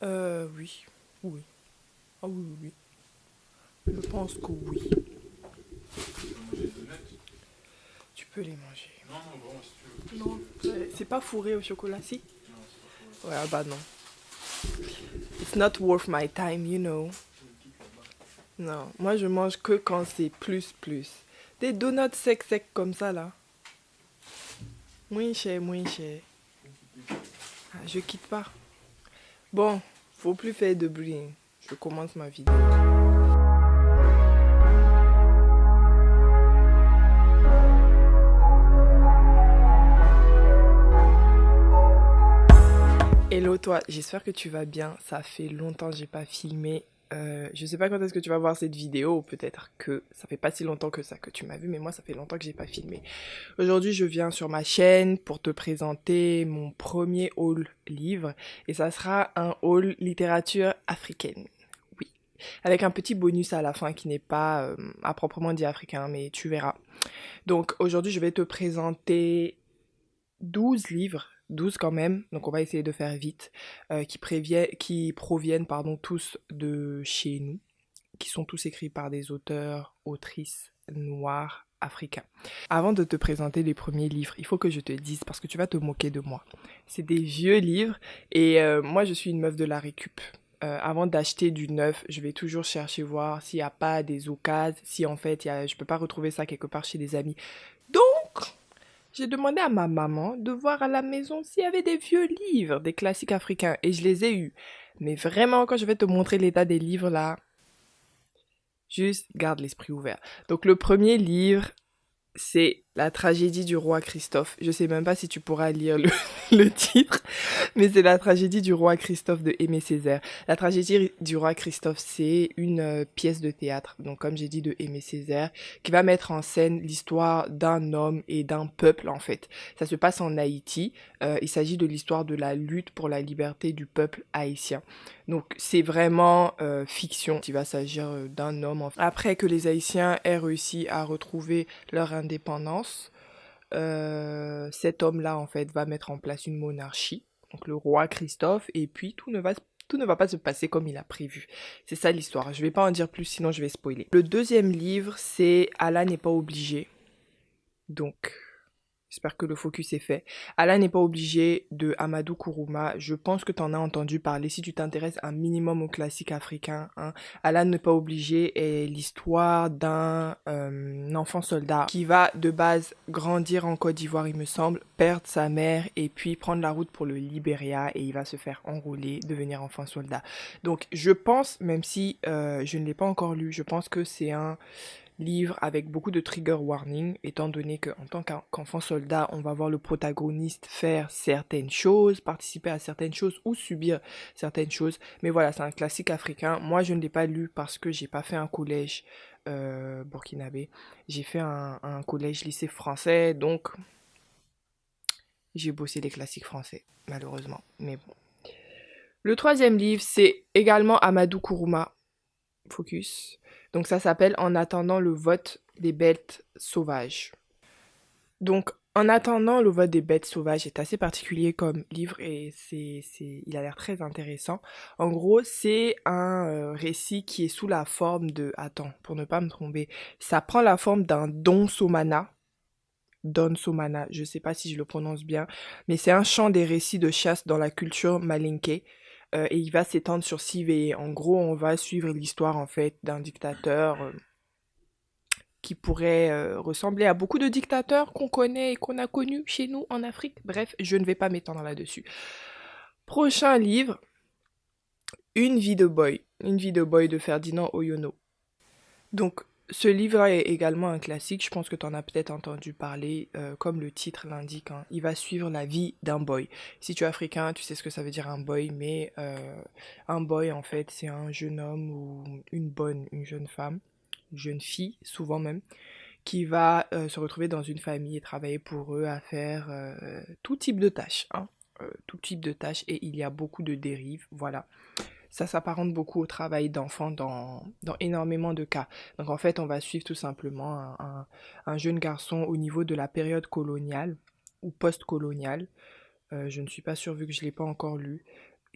Oui. Oui. Ah oui, oui, oui. Je pense que oui. Tu peux manger des donuts? Tu peux les manger. Non, non, vraiment, si tu veux. Non, c'est pas fourré au chocolat, si? Non, c'est pas pour Ouais, ah bah non. It's not worth my time, you know. tu veux tout là-bas. Non, moi je mange que quand c'est plus plus. Des donuts secs comme ça là. Moins cher, moins cher. Ah, je quitte pas. Bon, faut plus faire de bruit. Je commence ma vidéo. Hello toi, j'espère que tu vas bien. Ça fait longtemps que j'ai pas filmé. Je sais pas quand est-ce que tu vas voir cette vidéo, ou peut-être que ça fait pas si longtemps que ça que tu m'as vu, mais moi ça fait longtemps que j'ai pas filmé. Aujourd'hui je viens sur ma chaîne pour te présenter mon premier haul livre, et ça sera un haul littérature africaine. Oui, avec un petit bonus à la fin qui n'est pas à proprement dit africain, mais tu verras. Donc aujourd'hui je vais te présenter 12 livres, 12 quand même, donc on va essayer de faire vite, qui proviennent pardon, tous de chez nous, qui sont tous écrits par des auteurs, autrices noirs africains. Avant de te présenter les premiers livres, il faut que je te dise, parce que tu vas te moquer de moi, c'est des vieux livres, et moi je suis une meuf de la récup. Avant d'acheter du neuf, je vais toujours chercher voir s'il n'y a pas des occasions, si en fait je peux pas retrouver ça quelque part chez des amis. Donc, j'ai demandé à ma maman de voir à la maison s'il y avait des vieux livres, des classiques africains, et je les ai eus. Mais vraiment, quand je vais te montrer l'état des livres là, juste garde l'esprit ouvert. Donc le premier livre, c'est La tragédie du roi Christophe. Je sais même pas si tu pourras lire le titre, mais c'est La tragédie du roi Christophe de Aimé Césaire. La tragédie du roi Christophe, c'est une pièce de théâtre, donc comme j'ai dit de Aimé Césaire, qui va mettre en scène l'histoire d'un homme et d'un peuple en fait. Ça se passe en Haïti. Il s'agit de l'histoire de la lutte pour la liberté du peuple haïtien. Donc c'est vraiment fiction. Il va s'agir d'un homme. Après que les Haïtiens aient réussi à retrouver leur indépendance, cet homme-là en fait va mettre en place une monarchie, donc le roi Christophe, et puis tout ne va pas se passer comme il a prévu. C'est ça l'histoire. Je vais pas en dire plus, sinon je vais spoiler. Le deuxième livre, c'est Allah n'est pas obligé. Donc, j'espère que le focus est fait. Allah n'est pas obligé de Amadou Kourouma. Je pense que tu en as entendu parler si tu t'intéresses un minimum aux classiques africains. Hein. Allah n'est pas obligé est l'histoire d'un enfant soldat qui va de base grandir en Côte d'Ivoire, il me semble, perdre sa mère et puis prendre la route pour le Libéria et il va se faire enrôler, devenir enfant soldat. Donc je pense, même si je ne l'ai pas encore lu, je pense que c'est un livre avec beaucoup de trigger warning, étant donné qu'en tant qu'enfant soldat, on va voir le protagoniste faire certaines choses, participer à certaines choses ou subir certaines choses. Mais voilà, c'est un classique africain. Moi, je ne l'ai pas lu parce que j'ai pas fait un collège burkinabé. J'ai fait un collège lycée français, donc j'ai bossé les classiques français, malheureusement. Mais bon. Le troisième livre, c'est également Amadou Kourouma. Focus. Donc ça s'appelle En attendant le vote des bêtes sauvages. Donc En attendant le vote des bêtes sauvages est assez particulier comme livre et il a l'air très intéressant. En gros, c'est un récit qui est sous la forme de... Attends, pour ne pas me tromper. Ça prend la forme d'un Don Somana. Don Somana, je sais pas si je le prononce bien, mais c'est un chant des récits de chasse dans la culture malinké. Et il va s'étendre sur 6 veillées. En gros, on va suivre l'histoire en fait d'un dictateur qui pourrait ressembler à beaucoup de dictateurs qu'on connaît et qu'on a connus chez nous en Afrique. Bref, je ne vais pas m'étendre là-dessus. Prochain livre, Une vie de boy. Une vie de boy de Ferdinand Oyono. Donc, ce livre-là est également un classique, je pense que tu en as peut-être entendu parler, comme le titre l'indique, hein. Il va suivre la vie d'un boy. Si tu es africain, tu sais ce que ça veut dire un boy, mais un boy en fait c'est un jeune homme ou une jeune femme, une jeune fille souvent même, qui va se retrouver dans une famille et travailler pour eux à faire tout type de tâches, hein. Tout type de tâches et il y a beaucoup de dérives, voilà. Ça s'apparente beaucoup au travail d'enfant dans énormément de cas. Donc en fait, on va suivre tout simplement un jeune garçon au niveau de la période coloniale ou post-coloniale. Je ne suis pas sûre vu que je ne l'ai pas encore lu.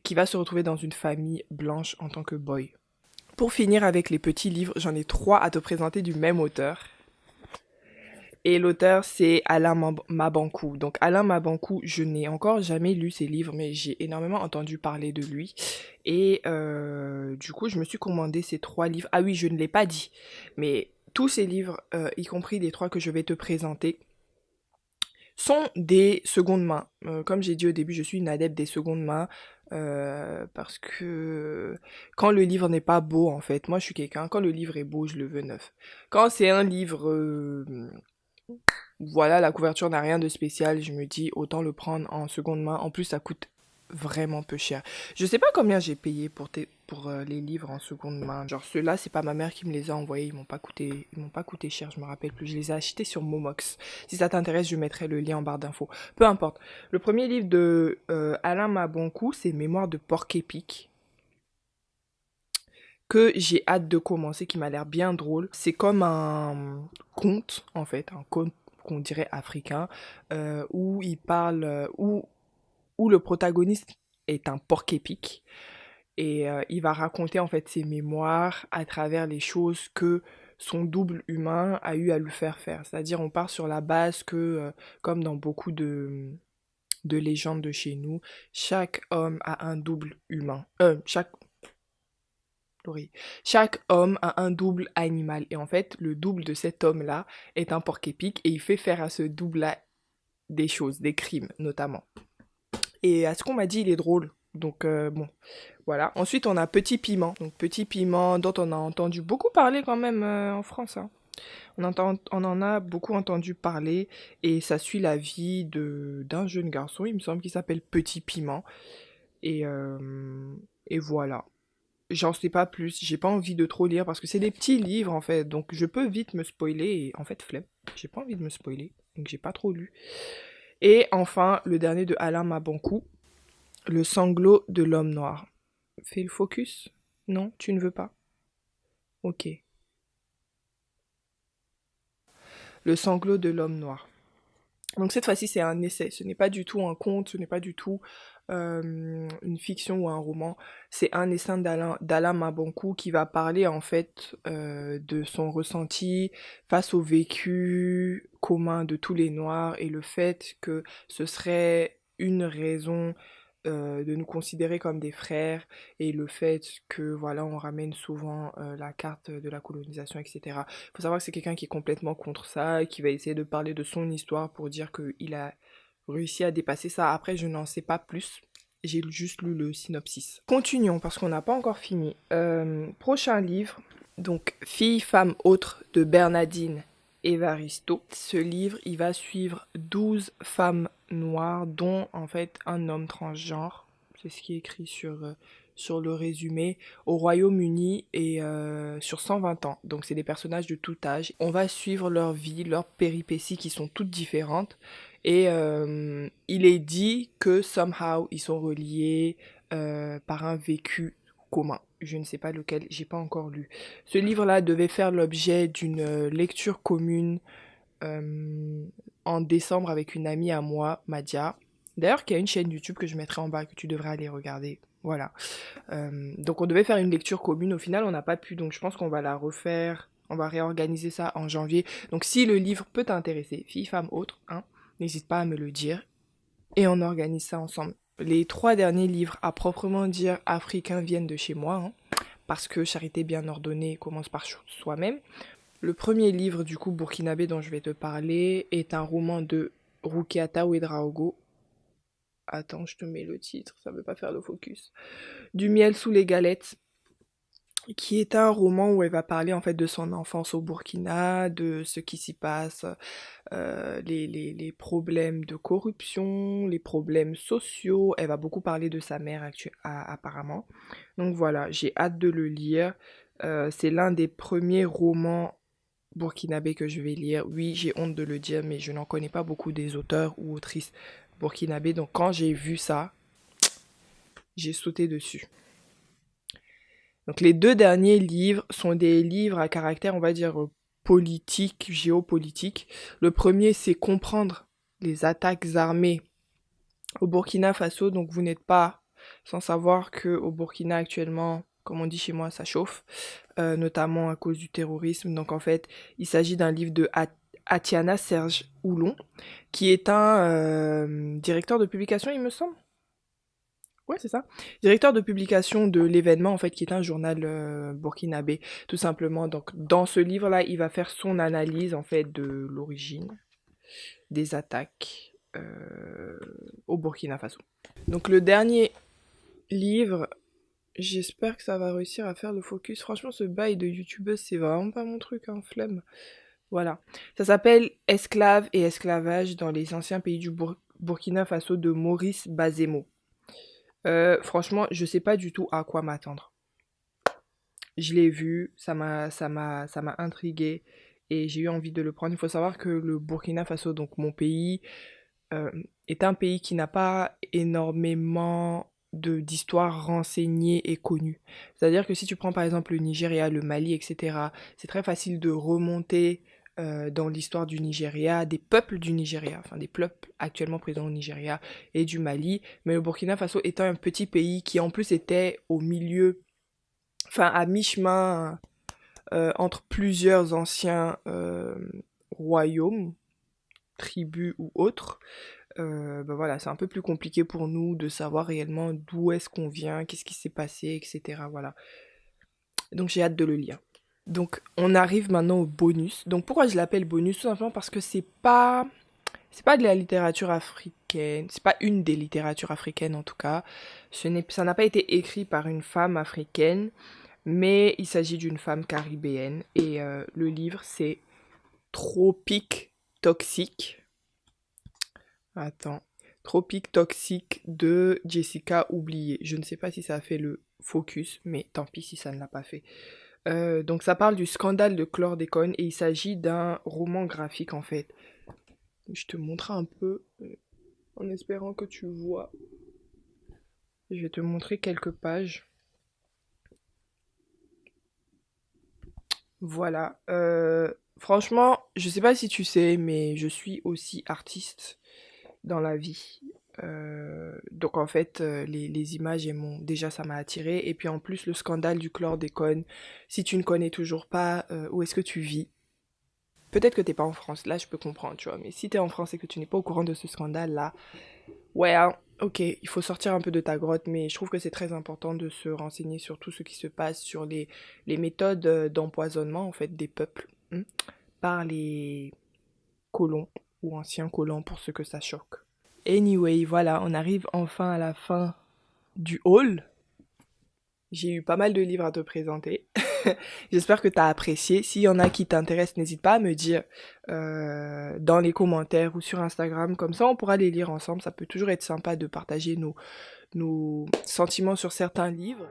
qui va se retrouver dans une famille blanche en tant que boy. Pour finir avec les petits livres, j'en ai 3 à te présenter du même auteur. Et l'auteur, c'est Alain Mabankou. Donc Alain Mabankou, je n'ai encore jamais lu ses livres, mais j'ai énormément entendu parler de lui. Et du coup, je me suis commandé ces 3 livres. Ah oui, je ne l'ai pas dit, mais tous ces livres, y compris les 3 que je vais te présenter, sont des secondes mains. Comme j'ai dit au début, je suis une adepte des secondes mains. Parce que quand le livre n'est pas beau, en fait, moi je suis quelqu'un, quand le livre est beau, je le veux neuf. Quand c'est un livre, voilà, la couverture n'a rien de spécial, je me dis autant le prendre en seconde main. En plus, ça coûte vraiment peu cher. Je sais pas combien j'ai payé pour les livres en seconde main. Genre ceux-là, c'est pas ma mère qui me les a envoyés, ils m'ont pas coûté cher, je me rappelle plus. Je les ai achetés sur Momox. Si ça t'intéresse, je mettrai le lien en barre d'infos. Peu importe. Le premier livre de Alain Mabankou, c'est Mémoires de porc-épic, que j'ai hâte de commencer, qui m'a l'air bien drôle. C'est comme un conte, en fait, un conte qu'on dirait africain, où il parle, où le protagoniste est un porc-épic, et il va raconter en fait ses mémoires à travers les choses que son double humain a eu à lui faire faire. C'est-à-dire on part sur la base que, comme dans beaucoup de légendes de chez nous, chaque homme a un double humain. Chaque homme a un double animal. Et en fait, le double de cet homme-là est un porc-épic et il fait faire à ce double-là des choses, des crimes notamment. Et à ce qu'on m'a dit, il est drôle. Donc bon, voilà. Ensuite, on a Petit Piment. Donc Petit Piment, dont on a entendu beaucoup parler quand même en France, hein. On en a beaucoup entendu parler et ça suit la vie d'un jeune garçon, il me semble qu'il s'appelle Petit Piment. Et, et voilà. J'en sais pas plus, j'ai pas envie de trop lire parce que c'est des petits livres en fait, donc je peux vite me spoiler et en fait flemme, j'ai pas envie de me spoiler, donc j'ai pas trop lu. Et enfin, le dernier de Alain Mabankou, Le sanglot de l'homme noir. Fais le focus? Non, tu ne veux pas? Ok. Le sanglot de l'homme noir. Donc cette fois-ci, c'est un essai. Ce n'est pas du tout un conte, ce n'est pas du tout une fiction ou un roman. C'est un essai d'Alain Mabankou qui va parler en fait de son ressenti face au vécu commun de tous les Noirs et le fait que ce serait une raison de nous considérer comme des frères et le fait que voilà on ramène souvent la carte de la colonisation, etc. Faut savoir que c'est quelqu'un qui est complètement contre ça, qui va essayer de parler de son histoire pour dire qu'il a réussi à dépasser ça. Après, je n'en sais pas plus. J'ai juste lu le synopsis. Continuons parce qu'on n'a pas encore fini. Prochain livre, donc Fille, femme, autre de Bernardine Evaristo. Ce livre, il va suivre 12 femmes noires, dont en fait un homme transgenre. C'est ce qui est écrit sur le résumé, au Royaume-Uni et sur 120 ans. Donc c'est des personnages de tout âge. On va suivre leur vie, leurs péripéties qui sont toutes différentes. Et il est dit que somehow ils sont reliés par un vécu commun. Je ne sais pas lequel, j'ai pas encore lu. Ce livre-là devait faire l'objet d'une lecture commune en décembre avec une amie à moi, Madia. D'ailleurs, qui a une chaîne YouTube que je mettrai en bas, que tu devrais aller regarder. Voilà. Donc on devait faire une lecture commune. Au final, on n'a pas pu. Donc je pense qu'on va la refaire. On va réorganiser ça en janvier. Donc si le livre peut t'intéresser, fille, femme, autre, hein, n'hésite pas à me le dire. Et on organise ça ensemble. Les 3 derniers livres, à proprement dire africains, viennent de chez moi. Hein, parce que Charité bien ordonnée commence par soi-même. Le premier livre, du coup, burkinabé dont je vais te parler, est un roman de Rukiata Ouedraogo. Attends, je te mets le titre, ça veut pas faire le focus. Du miel sous les galettes, qui est un roman où elle va parler en fait de son enfance au Burkina, de ce qui s'y passe, les problèmes de corruption, les problèmes sociaux. Elle va beaucoup parler de sa mère apparemment. Donc voilà, j'ai hâte de le lire. C'est l'un des premiers romans burkinabés que je vais lire. Oui, j'ai honte de le dire, mais je n'en connais pas beaucoup des auteurs ou autrices burkinabés. Donc quand j'ai vu ça, j'ai sauté dessus. Donc les 2 derniers livres sont des livres à caractère, on va dire, politique, géopolitique. Le premier, c'est comprendre les attaques armées au Burkina Faso. Donc vous n'êtes pas sans savoir qu'au Burkina actuellement, comme on dit chez moi, ça chauffe, notamment à cause du terrorisme. Donc en fait, il s'agit d'un livre de Atiana Serge Oulon, qui est un directeur de publication, il me semble. Ouais, c'est ça. Directeur de publication de l'événement, en fait, qui est un journal burkinabé, tout simplement. Donc, dans ce livre-là, il va faire son analyse, en fait, de l'origine des attaques au Burkina Faso. Donc, le dernier livre, j'espère que ça va réussir à faire le focus. Franchement, ce bail de youtubeuse, c'est vraiment pas mon truc, hein, flemme. Voilà. Ça s'appelle Esclaves et esclavage dans les anciens pays du Burkina Faso de Maurice Bazemo. Franchement, je sais pas du tout à quoi m'attendre. Je l'ai vu, ça m'a intrigué et j'ai eu envie de le prendre. Il faut savoir que le Burkina Faso, donc mon pays, euh, est un pays qui n'a pas énormément d'histoires renseignées et connues. C'est-à-dire que si tu prends par exemple le Nigeria, le Mali, etc., c'est très facile de remonter dans l'histoire du Nigeria, des peuples du Nigeria, enfin des peuples actuellement présents au Nigeria et du Mali, mais le Burkina Faso étant un petit pays qui en plus était au milieu, enfin à mi-chemin entre plusieurs anciens royaumes, tribus ou autres, ben voilà, c'est un peu plus compliqué pour nous de savoir réellement d'où est-ce qu'on vient, qu'est-ce qui s'est passé, etc. Voilà. Donc j'ai hâte de le lire. Donc on arrive maintenant au bonus. Donc pourquoi je l'appelle bonus? Tout simplement parce que c'est pas de la littérature africaine, c'est pas une des littératures africaines en tout cas. Ça n'a pas été écrit par une femme africaine, mais il s'agit d'une femme caribéenne et le livre c'est Tropique Toxique. Attends. Tropique Toxique de Jessica Oublié. Je ne sais pas si ça a fait le focus, mais tant pis si ça ne l'a pas fait. Donc ça parle du scandale de chlordécone et il s'agit d'un roman graphique en fait. Je te montre un peu en espérant que tu vois. Je vais te montrer quelques pages. Voilà. Franchement, je sais pas si tu sais, mais je suis aussi artiste dans la vie. Donc en fait, les images déjà ça m'a attiré. Et puis en plus, le scandale du chlordécone. Si tu ne connais toujours pas où est-ce que tu vis, peut-être que t'es pas en France, là je peux comprendre, tu vois. Mais si t'es en France et que tu n'es pas au courant de ce scandale-là, ouais, hein, ok, il faut sortir un peu de ta grotte, mais je trouve que c'est très important de se renseigner sur tout ce qui se passe, sur les méthodes d'empoisonnement, en fait, des peuples, par les colons ou anciens colons pour ceux que ça choque. Anyway, voilà, on arrive enfin à la fin du haul. J'ai eu pas mal de livres à te présenter. J'espère que tu as apprécié. S'il y en a qui t'intéressent, n'hésite pas à me dire dans les commentaires ou sur Instagram. Comme ça, on pourra les lire ensemble. Ça peut toujours être sympa de partager nos sentiments sur certains livres.